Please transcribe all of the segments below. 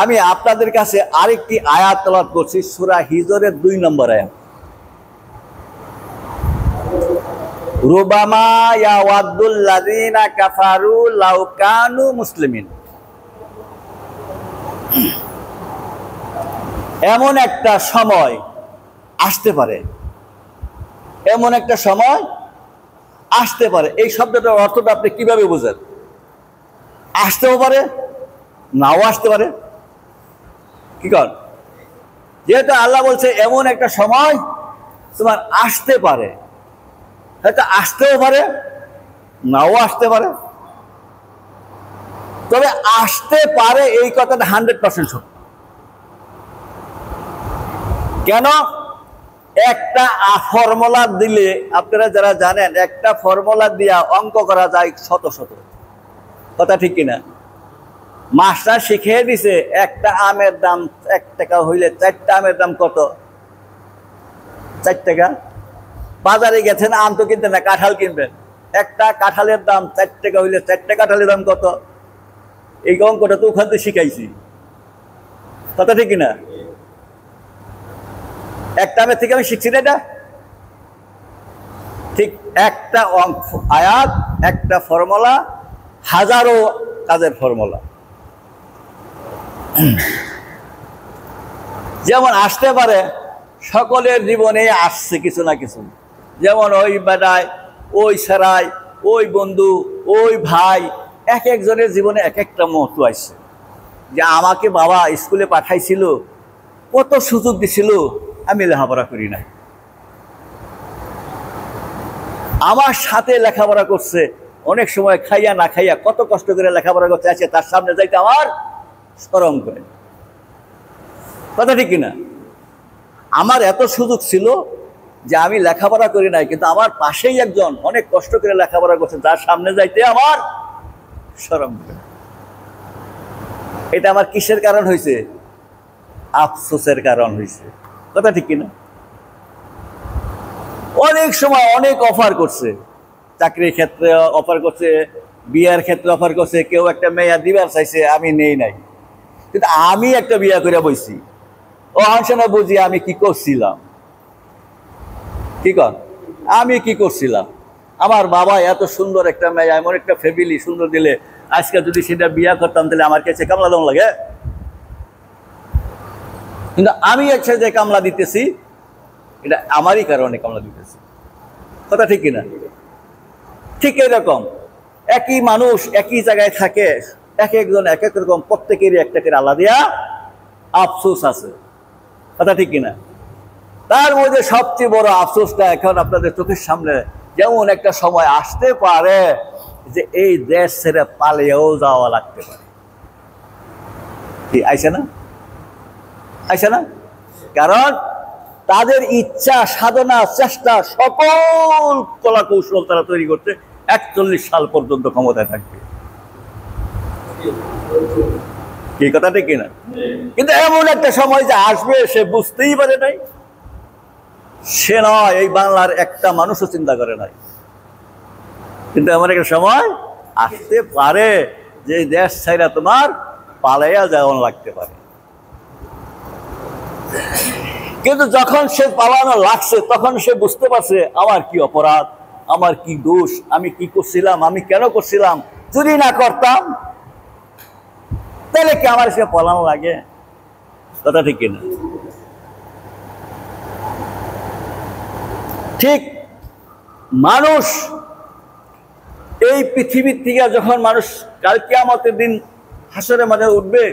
আমি আপনাদের কাছে আরেকটি আয়াত তেলাওয়াত করছি, সূরা হিজরের 2 নম্বর আয়াত। রুবামা ইয়াওয়াদ্দুল লাযিনা কাফারু লাউ কানু মুসলিমিন। এমন একটা সময় আসতে পারে, এমন একটা সময় আসতে পারে। এই শব্দটার অর্থটা আপনি কিভাবে বুঝেন? আসতেও পারে, নাও আসতে পারে। কি কর, যেহেতু আল্লাহ বলছে এমন একটা সময় তোমার আসতে পারে, হয়তো আসতেও পারে, নাও আসতে পারে। তবে আসতে পারে এই কথাটা 100% সত্য। কেন? একটা ফর্মুলা দিলে, আপনারা যারা জানেন, একটা ফর্মুলা দিয়া অঙ্ক করা যায় শত শত। কথা ঠিক কিনা? মাস্টার শিখিয়ে দিছে একটা আমের দাম 1 টাকা হইলে 4টা আমের দাম কত? 4 টাকা। বাজারে গেছেন আম তো কিনতেন না, কাঁঠাল কিনবেন। একটা কাঁঠালের দাম 4 টাকা হইলে 4টা কাঁঠালের দাম কত? এই অঙ্কটা তো ওখান থেকে শিখাইছি। কথা ঠিক কিনা? একটা আমের থেকে আমি শিখছি না এটা? ঠিক একটা আয়াত, একটা ফর্মুলা, হাজারো কাজের ফর্মুলা। যেমন আসতে পারে, সকলের জীবনে আসছে কিছু না কিছু। যেমন ওই বেটায়, ওই সেরাই, ওই বন্ধু, ওই ভাই, এক একজনের জীবনে এক একটা মুহূর্ত আসছে। যে আমাকে বাবা স্কুলে পাঠাইছিল, কত সুযোগ দিছিল, আমি লেখাপড়া করি না। আমার সাথে লেখাপড়া করছে, অনেক সময় খাইয়া না খাইয়া কত কষ্ট করে লেখাপড়া করতে আছে, তার সামনে যাইতে আমার শরম করে। কথা ঠিক কিনা? আমার এত সুযোগ ছিল যে আমি লেখাপড়া করি নাই, কিন্তু আমার পাশেই একজন অনেক কষ্ট করে লেখাপড়া করছে, তার সামনে যাইতে আমার শরম করে। এটা আমার কিসের কারণ হয়েছে? আফসোসের কারণ হয়েছে। কথা ঠিক কিনা? অনেক সময় অনেক অফার করছে, চাকরির ক্ষেত্রে অফার করছে, বিয়ার ক্ষেত্রে অফার করছে, কেউ একটা মেয়া দিবার চাইছে, আমি নেই নাই। কিন্তু আমি একটা বিয়া করে বইছি, ও হাসনা বুঝি আমি কি করছিলাম। কি কর, আমি কি করছিলাম? আমার বাবা এত সুন্দর একটা মেয়া, এমন একটা ফ্যামিলি সুন্দর দিলে, আজকে যদি সেটা বিয়া করতাম তাহলে আমার কাছে কামলা দম লাগে। কিন্তু আমি একটা যে কামলা দিতেছি, এটা আমারই কারণে কামলা দিতেছি। কথা ঠিক কিনা? ঠিক এরকম একই মানুষ একই জায়গায় থাকে, এক একজন এক এক রকম, প্রত্যেকেরই একটা করে আলাদা আফসোস আছে। কথা ঠিক কিনা? তার মধ্যে সবচেয়ে বড় আফসোসটা এখন আপনাদের চোখের সামনে, যেমন একটা সময় আসতে পারে যে এই দেশ ছেড়ে পালিয়েও যাওয়া লাগতে পারে। কি আইছে না? আইছে না? কারণ তাদের ইচ্ছা, সাধনা, চেষ্টা, সকল কলা কৌশল তারা তৈরি করতে 41 সাল পর্যন্ত ক্ষমতায় থাকবে। কি কথা ঠিক কিনা? কিন্তু এমন একটা সময় যে আসবে সে বুঝতেই পারে নাই। সে নয়, এই বাংলার একটা মানুষও চিন্তা করে নাই। কিন্তু এমন একটা সময় আসতে পারে যে দেশ ছাইরা তোমার পালাইয়া যাওয়া লাগতে পারে। কিন্তু যখন সে পালানো লাগছে, তখন সে বুঝতে পারছে আমার কি অপরাধ, আমার কি দোষ, আমি কি করছিলাম, আমি কেন করছিলাম। যদি না করতাম তাহলে কি আমার সে পালানো লাগে? কথা ঠিক কিনা? ঠিক মানুষ এই পৃথিবীর থেকে যখন মানুষ কাল কিয়ামতের দিন হাসরের মাঝে উঠবে,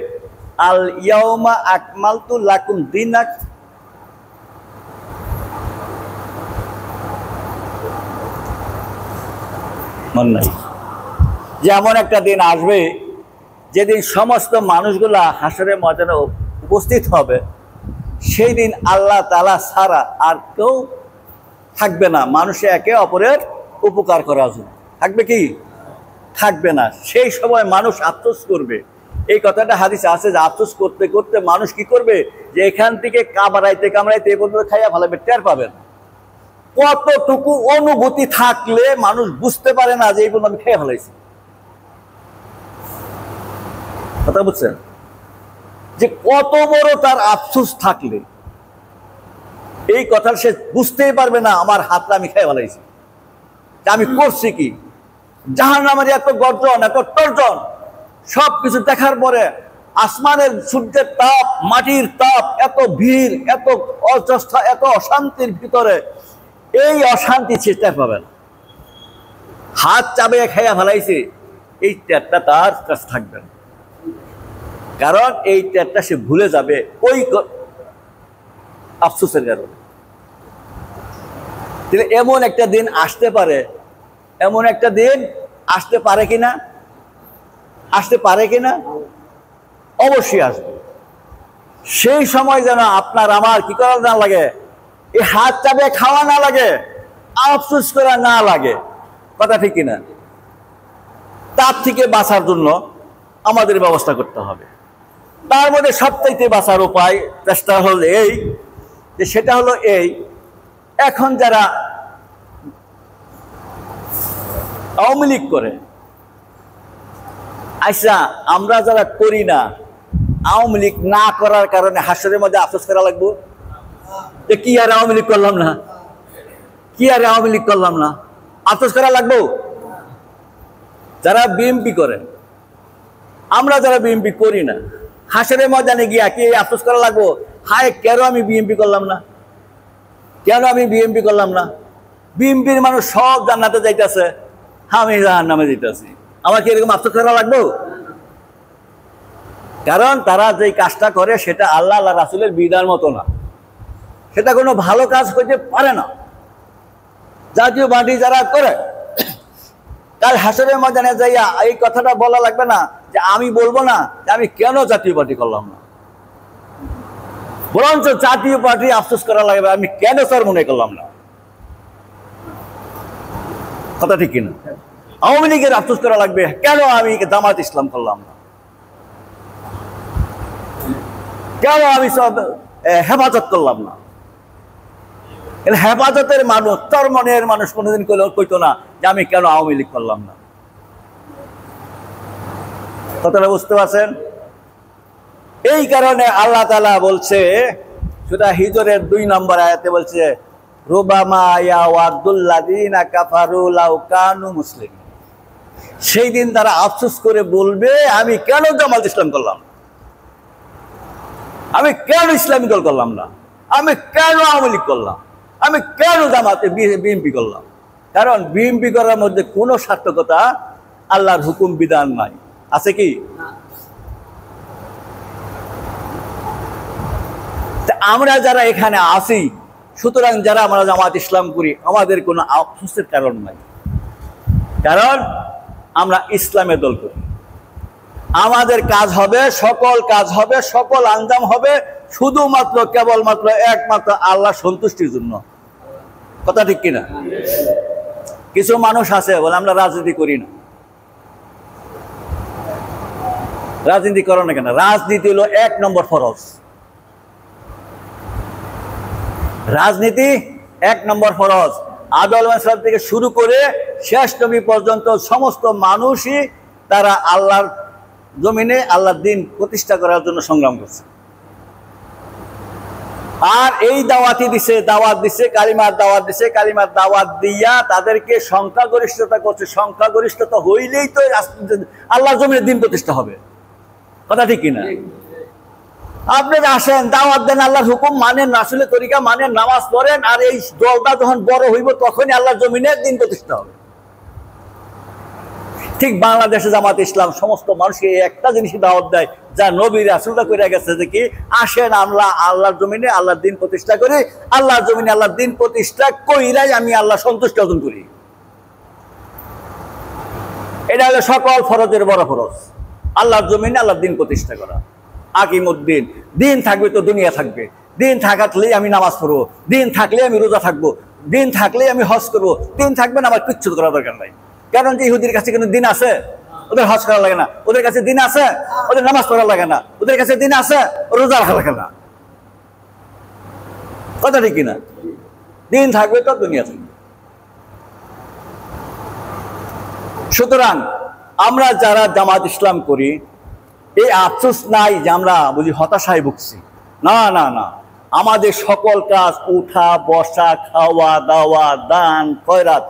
আল ইয়াউমা আকমালতু লাকুম দীনাক, মন নাই যে এমন একটা দিন আসবে যেদিন সমস্ত মানুষগুলা হাসরের ময়দানে উপস্থিত হবে। সেই দিন আল্লাহ তাআলা ছাড়া আর কেউ থাকবে না মানুষে একে অপরের উপকার করার জন্য। থাকবে কি? থাকবে না। সেই সময় মানুষ আফসোস করবে। এই কথাটা হাদিসে আছে যে আফসোস করতে করতে মানুষ কি করবে, যে এখান থেকে কামড়াইতে কামড়াইতে এ পর্যন্ত খাইয়া ফেলাবে, টের পাবেন। কতটুকু অনুভূতি থাকলে মানুষ বুঝতে পারে না যে এই পর্যন্ত আমি খেয়ে ফেলাইছি। কথা বুঝছেন? যে কত বড় তার আফসোস থাকলে এই কথা সে বুঝতেই পারবে না আমার হাতটা আমি খেয়ে ফেলাইছি, আমি করছি কি। জাহান্নামের এত গর্জন, এত তর্জন, সবকিছু দেখার পরে আসমানের সূর্যের তাপ, মাটির তাপ, এত ভিড়, এত অবস্থা, এত অশান্তির ভিতরে এই অশান্তি সে টের পাবে না। হাত চাবে খাইয়া ফেলাইছে, এই টেরটা তার কাছে থাকবে না, কারণ এই টেরটা সে ভুলে যাবে ওই আফসোসের কারণে। এমন একটা দিন আসতে পারে, এমন একটা দিন আসতে পারে কিনা, আসতে পারে কিনা, অবশ্যই আসবে। সেই সময় যেন আপনার আমার কি করা না লাগে, এই হাত চাপে খাওয়া না লাগে, আফসোস করা না লাগে, কথা ঠিক কিনা। তার থেকে বাঁচার জন্য আমাদের ব্যবস্থা করতে হবে। তার মধ্যে সবচাইতে বাঁচার উপায় চেষ্টা হলো এই যে, সেটা হলো এই, এখন যারা আওয়ামী লীগ করে, আচ্ছা আমরা যারা করি না, আওয়ামী লীগ না করার কারণে হাসরের মধ্যে আফসোস করা লাগবো যে কি আর আওয়ামী লীগ করলাম না, কি আর আওয়ামী লীগ করলাম না, আফসোস করা লাগবো। যারা বিএনপি করে, আমরা যারা বিএনপি করি না, হাসরের ময়দানে গিয়া কি আফসোস করা লাগবো, হায় কেন আমি বিএনপি করলাম না, কেন আমি বিএনপি করলাম না। বিএনপির মানুষ সব জান্নাতে যাইতেছে, আমি জাহান্নামে যাইতেছি, আমার কি এরকম আফসোস করা লাগবো? কারণ তারা যে কাজটা করে সেটা আল্লাহ আল্লাহ রাসূলের বিধান মতো না, সেটা কোনো ভালো কাজ করতে পারে না। জাতীয় পার্টি যারা করে, কাল হাসরের ময়দানে যাইয়া এই কথাটা বলা লাগবে না যে আমি বলবো না যে আমি কেন জাতীয় পার্টি করলাম না, বরঞ্চ জাতীয় পার্টি আফসোস করা লাগবে আমি কেন স্যার মনে করলাম না, কথা ঠিক কিনা। আওয়ামী লীগের আফসোস করা লাগবে কেন আমি জামাত ইসলাম করলাম না, কেন আমি সব হেফাজত করলাম না। হেফাজতের মানুষ, চরমনের মানুষ কোনোদিন কইতো না যে আমি কেন আওয়ামী লীগ করলাম না। কথাটা বুঝতে পারছেন? এই কারণে আল্লাহ তাআলা বলছে, সূরা হিজরের 2 নম্বর আয়াতে বলছে, রুবামা ইয়াওয়াদুল্লাযিনা কাফারু লাউ কানু মুসলিমিন। সেই দিন তারা আফসোস করে বলবে আমি কেন জামাত ইসলাম করলাম, আমি কেন ইসলামী দল করলাম না, আমি কেন আওয়ামী লীগ করলাম, আমি কেন জামাতে বিএনপি করলাম। কারণ বিএনপি করার মধ্যে কোনো সার্থকতা আল্লাহর হুকুম বিধান নাই, আছে কি? আমরা যারা এখানে আসি, সুতরাং যারা আমরা জামাত ইসলাম করি, আমাদের কোনো আফসোসের কারণ নাই, কারণ আমরা ইসলামের দল করি। আমাদের কাজ হবে, সকল কাজ হবে, সকল আঞ্জাম হবে শুধুমাত্র কেবলমাত্র একমাত্র আল্লাহ সন্তুষ্টির জন্য, কথা ঠিক কিনা। কিছু মানুষ আছে বলে আমরা রাজনীতি করি না। রাজনীতি করো না কেন? রাজনীতি হলো 1 নম্বর ফরজ, রাজনীতি 1 নম্বর ফরজ। আদম আলাইহিস সালাম থেকে শুরু করে শেষ নবী পর্যন্ত সমস্ত মানুষই তারা আল্লাহর জমিনে আল্লাহর দ্বীন প্রতিষ্ঠা করার জন্য সংগ্রাম করছে। আর এই দাওয়াতই দিছে, দাওয়াত দিছে, কালিমার দাওয়াত দিছে, কালিমার দাওয়াত দিয়া তাদেরকে সংখ্যাগরিষ্ঠতা করছে। সংখ্যাগরিষ্ঠতা হইলেই তো আল্লাহর জমিনে দ্বীন প্রতিষ্ঠা হবে, কথা ঠিক কিনা। আপনি আসেন, দাওয়াত দেন, আল্লাহর হুকুম মানেন, রাসূলের তরিকা মানেন, নামাজ পড়েন, আর এই দলটা যখন বড় হইব তখনই আল্লাহর জমিনে দ্বীন প্রতিষ্ঠা হবে। ঠিক বাংলাদেশে জামাত ইসলাম সমস্ত মানুষকে একটা জিনিসই দাওয়াত দেয়, যা নবী রাসূলরা করে গেছে, যে কি আসেন আমরা আল্লাহর জমিনে আল্লাহর দ্বীন প্রতিষ্ঠা করি, আল্লাহর জমিনে আল্লাহর দ্বীন প্রতিষ্ঠা কইরাই আমি আল্লাহ সন্তুষ্টি অর্জন করি। এটা হলো সকল ফরজের বড় ফরজ, আল্লাহর জমিনে আল্লাহর দ্বীন প্রতিষ্ঠা করা। আকিমুদ্দিন, দিন থাকবে তো দুনিয়া থাকবে, দিন থাকলেই আমি নামাজ পড়বো, দিন থাকলে আমি রোজা থাকবো, দিন থাকলেই আমি হজ করবো, দিন থাকবে না আমার কিচ্ছু করা দরকার নাই। কারণ যে ইহুদির কাছে কোনো দিন আছে, ওদের হজ করা লাগে না, ওদের কাছে দিন আছে, ওদের নামাজ পড়া লাগে না, ওদের কাছে দিন আছে, রোজা রাখা লাগে না, কথা ঠিক কিনা। দিন থাকবে তো দুনিয়া থাকবে। সুতরাং আমরা যারা জামাত ইসলাম করি, এই আফসোস নাই যে আমরা বুঝি হতাশায় ভুগছি। না না না, আমাদের সকল কাজ, উঠা বসা, খাওয়া দাওয়া, দান খয়রাত,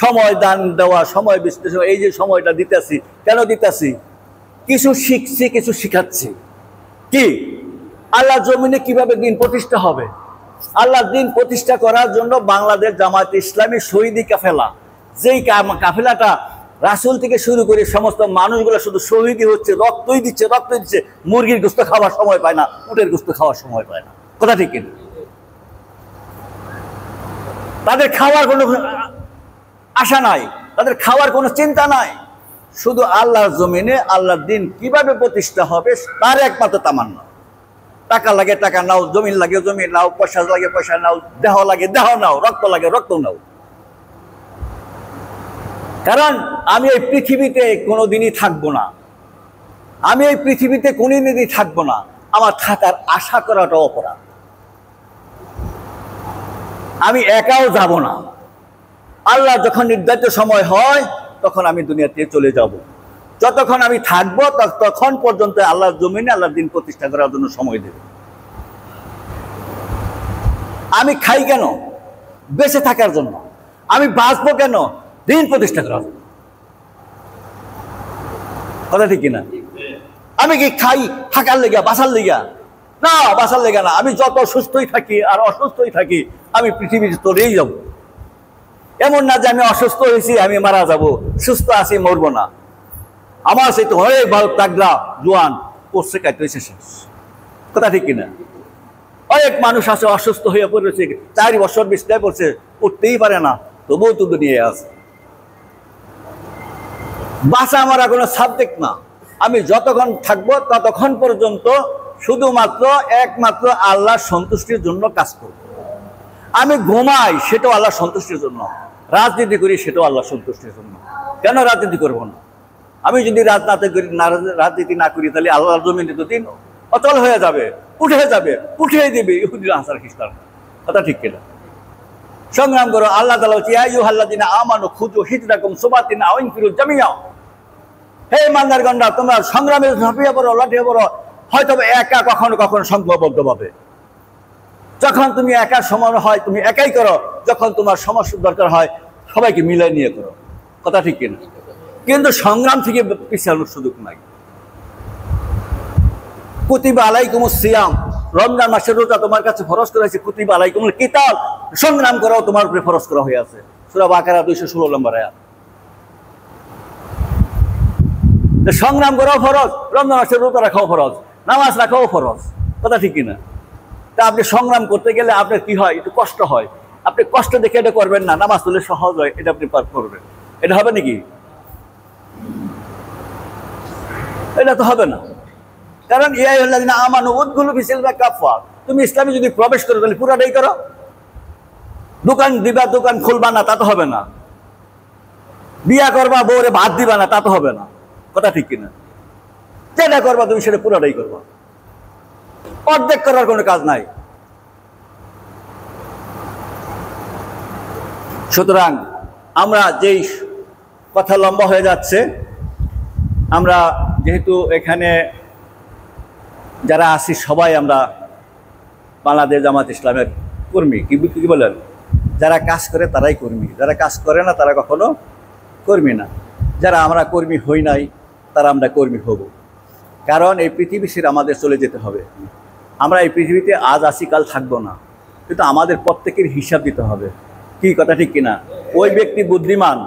সময় দান দেওয়া, সময় বিশ্লেষণ, এই যে সময়টা দিতেছি, কেন দিতেছি? কিছু শিখছি, কিছু শিখাচ্ছি। কি? আল্লাহ জমিনে কিভাবে দিন প্রতিষ্ঠা হবে। আল্লাহ দিন প্রতিষ্ঠা করার জন্য বাংলাদেশ জামায়াতে ইসলামী শহীদি কাফেলা, যেই কাফেলাটা রাসূল থেকে শুরু করে সমস্ত মানুষগুলো শুধু শহীদই হচ্ছে, রক্তই দিচ্ছে, রক্তই দিচ্ছে, মুরগির গোস্ত খাওয়ার সময় পায় না, উটের গোস্ত খাওয়ার সময় পায় না। কথা ঠিক কিনা? তাদের খাওয়ার কোনো আশা নাই, তাদের খাওয়ার কোনো চিন্তা নাই, শুধু আল্লাহর জমিনে আল্লাহর দিন কিভাবে প্রতিষ্ঠা হবে তার একমাত্র তামান্না। টাকা লাগে টাকা নাও, জমিন লাগে জমি নাও, পয়সা লাগে পয়সা নাও, দেহ লাগে দেহ নাও, রক্ত লাগে রক্ত নাও। কারণ আমি এই পৃথিবীতে কোনোদিনই থাকবো না, আমি এই পৃথিবীতে কোনোদিনই থাকবো না। আমার থাকার আশা করাটা অপরাধ। আমি একাও যাব না। আল্লাহ যখন নির্ধারিত সময় হয় তখন আমি দুনিয়া থেকে চলে যাব। যতক্ষণ আমি থাকবো ততক্ষণ পর্যন্ত আল্লাহর জমিনে আল্লাহর দিন প্রতিষ্ঠা করার জন্য সময় দেব। আমি খাই কেন? বেঁচে থাকার জন্য। আমি বাঁচবো কেন? দিন প্রতিষ্ঠা করার জন্য। কথা ঠিক কিনা? আমি কি খাই থাকার লেগা, বাঁচার লেগা? না, বাঁচার লেগা না। আমি যত সুস্থই থাকি আর অসুস্থই থাকি, আমি পৃথিবীর তরেই যাব। এমন না যে আমি অসুস্থ হয়েছি আমি মারা যাব, সুস্থ আছি মরবো না। আমার সেই তো অনেক ভালো তাগড়া জোয়ান পড়ছে, কাটতে শেষ। কথা ঠিক কিনা? অনেক মানুষ আছে অসুস্থ হয়ে পড়েছে, 4 বছর বিছনায় পড়ছে, উঠতেই পারে না, তবুও তো নিয়ে আছে। বাঁচা মারা কোনো সাবজেক্ট না। আমি যতক্ষণ থাকবো ততক্ষণ পর্যন্ত শুধুমাত্র একমাত্র আল্লাহর সন্তুষ্টির জন্য কাজ করব। আমি ঘুমাই সেটাও আল্লাহর সন্তুষ্টির জন্য, রাজনীতি করি সেটাও আল্লাহর সন্তুষ্টির জন্য। কেন রাজনীতি করব না? আমি যদি রাজনীতি না করি তাহলে আল্লাহর জমিনে তো দিন অচল হয়ে যাবে, উঠে দিবে ইহুদিরা আনসার খ্রিস্টান। কথা ঠিক কিনা? সংগ্রাম করো। আল্লাহ তাআলা বলছে, ইয়া আইয়ুহাল্লাযীনা আমানু খুযু হিজরাকুম সুবাতিন আও ইনফিরু জামিআ। হে ইমানদারগণরা, তোমরা সংগ্রামে ঝাঁপিয়ে পড়ো, লাঠিয়ে পড়ো, হয়তো একা, কখনো কখনো সংঘবদ্ধভাবে। যখন তুমি একা সময় হয় তুমি একাই করো, যখন তোমার সমস্যার দরকার হয় সবাইকে মিলাই নিয়ে করো। কথা ঠিক কিনা? কিন্তু সংগ্রাম থেকে পিছানোর সুযোগ নাই। কুতিবা আলাইকুমুস সিয়াম, রমজান মাসের রোজা তোমার কাছে ফরজ করা হয়েছে। কুতিবা আলাইকুমুল কিতাল, সংগ্রাম করাও তোমার উপরে ফরজ করা হয়ে আছে। সূরা বাকারা 216 নম্বর আয়াত। সংগ্রাম করাও ফরজ, রমজান মাসের রোজা রাখাও ফরজ, নামাজ রাখাও ফরজ। কথা ঠিক কিনা? তা আপনি সংগ্রাম করতে গেলে আপনার কি হয়? একটু কষ্ট হয়। আপনি কষ্ট দেখে এটা করবেন না, নামাজ পড়লে সহজ হয়, এটা আপনি পার করবেন। এটা হবে নাকি? এটা তো হবে না। কারণ ইয়া আইয়ুহাল্লাযীনা আমানু উদখুলু ফি সিলমি কাফা, তুমি ইসলামে যদি প্রবেশ করো তাহলে পুরাটাই করো। দোকান দিবা, দোকান খুলবা না, তা তো হবে না। বিয়া করবা, বউরে ভাত দিবা না, তা তো হবে না। কথা ঠিক কিনা? যেটা করবা তুমি সেটা পুরাটাই করবা, অর্ধেক করার কোনো কাজ নাই। সুতরাং আমরা যেই কথা লম্বা হয়ে যাচ্ছে, আমরা যেহেতু এখানে যারা আছি সবাই আমরা বাংলাদেশ জামাত ইসলামের কর্মী, কি বলেন? যারা কাজ করে তারাই কর্মী, যারা কাজ করে না তারা কখনো কর্মী না। যারা আমরা কর্মী হই নাই তারা আমরা কর্মী হব। কারণ এই পৃথিবী ছেড়ে আমাদের চলে যেতে হবে। আমরা এই পৃথিবীতে আজ আছি কাল থাকবো না, কিন্তু আমাদের প্রত্যেকের হিসাব দিতে হবে। কি কথা ঠিক কিনা? ওই ব্যক্তি বুদ্ধিমান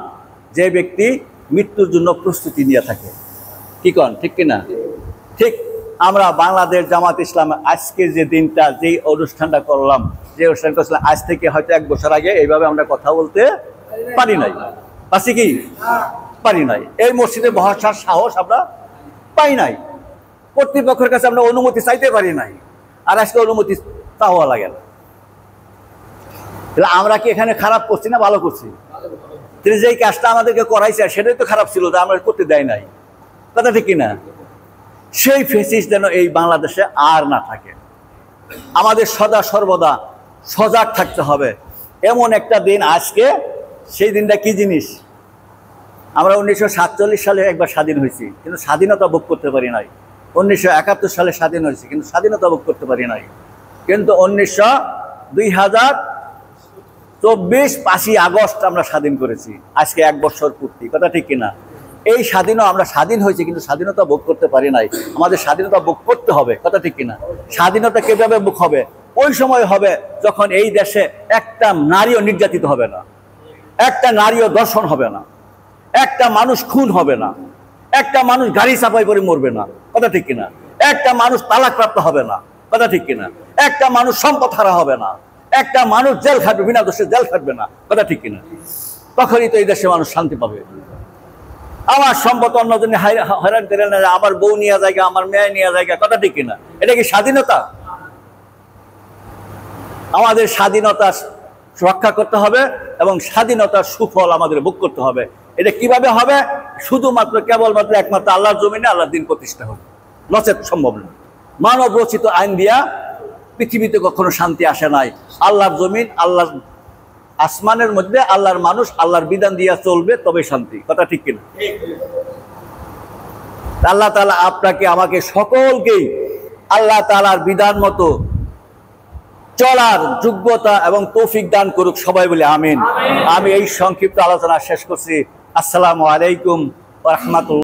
যে ব্যক্তি মৃত্যুর জন্য প্রস্তুতি নিয়ে থাকে। কি কন ঠিক কিনা? ঠিক আমরা বাংলাদেশ জামাত ইসলাম আজকে যে দিনটা, যেই অনুষ্ঠানটা করলাম, যে অনুষ্ঠান করছিলাম, আজ থেকে হয়তো 1 বছর আগে এইভাবে আমরা কথা বলতে পারি নাই। পারছি কি? পারি নাই। এই মসজিদে বসার সাহস আমরা পাই নাই। কর্তৃপক্ষের কাছে আমরা অনুমতি চাইতে পারি নাই, আর আজকে অনুমতি চাওয়া লাগে না। আমরা কি এখানে খারাপ করছি না ভালো করছি? তিনি যেই কাজটা আমাদেরকে করাইছে সেটাই তো খারাপ ছিল, আমরা করতে দেয় নাই। কথা ঠিক কিনা? সেই ফেসিস যেন এই বাংলাদেশে আর না থাকে। আমাদের সদা সর্বদা সজাগ থাকতে হবে। এমন একটা দিন আজকে, সেই দিনটা কি জিনিস? আমরা 1947 সালে একবার স্বাধীন হয়েছি, কিন্তু স্বাধীনতা ভোগ করতে পারি নাই। 1971 সালে স্বাধীন হয়েছে, কিন্তু স্বাধীনতা ভোগ করতে পারি নাই। কিন্তু 2024 5ই আগস্ট আমরা স্বাধীন করেছি, আজকে 1 বছর পূর্তি, কথা ঠিক কিনা? এই স্বাধীনও আমরা স্বাধীন হয়েছি, কিন্তু স্বাধীনতা ভোগ করতে পারি নাই। আমাদের স্বাধীনতা ভোগ করতে হবে, কথা ঠিক কিনা? স্বাধীনতা কিভাবে ভোগ হবে? ওই সময় হবে যখন এই দেশে একটা নারীও নির্যাতিত হবে না, একটা নারীও ধর্ষণ হবে না, একটা মানুষ খুন হবে না, একটা মানুষ গাড়ি চাপাই করে মরবে না, কথা ঠিক কিনা? একটা মানুষ তালাকপ্রাপ্ত হবে না, কথা ঠিক কিনা? একটা মানুষ সম্পদ হারা হবে না, একটা মানুষ জেল খাটবে, বিনা দোষে জেল খাটবে না, কথা ঠিক কিনা? তখনই তো এই দেশে মানুষ শান্তি পাবে। আমার সম্পদ অন্যজনে হয়রান করে না, আমার বউ নিয়ে জায়গা, আমার মেয়ে নিয়ে জায়গা, কথা ঠিক কিনা? এটা কি স্বাধীনতা? আমাদের স্বাধীনতা রক্ষা করতে হবে এবং স্বাধীনতার সুফল আমাদের ভোগ করতে হবে। এটা কিভাবে হবে? শুধুমাত্র কেবলমাত্র একমাত্র আল্লাহর জমিনে আল্লাহর দিন প্রতিষ্ঠা হবে, নচেত সম্ভব না। মানব রচিত আইন দিয়া পৃথিবীতে কখনো শান্তি আসে নাই। আল্লাহর জমিন, আল্লাহর আসমানের মধ্যে আল্লাহর মানুষ আল্লাহর বিধান দিয়া চলবে, তবে শান্তি, কথা ঠিক কিনা? আল্লাহ তাআলা আপনাকে আমাকে সকলকেই আল্লাহ তাআলার বিধান মতো চলার যোগ্যতা এবং তৌফিক দান করুক, সবাই বলে আমিন। আমি এই সংক্ষিপ্ত আলোচনা শেষ করছি। আসসালামু আলাইকুম ওয়া রাহমাতুল্লাহ।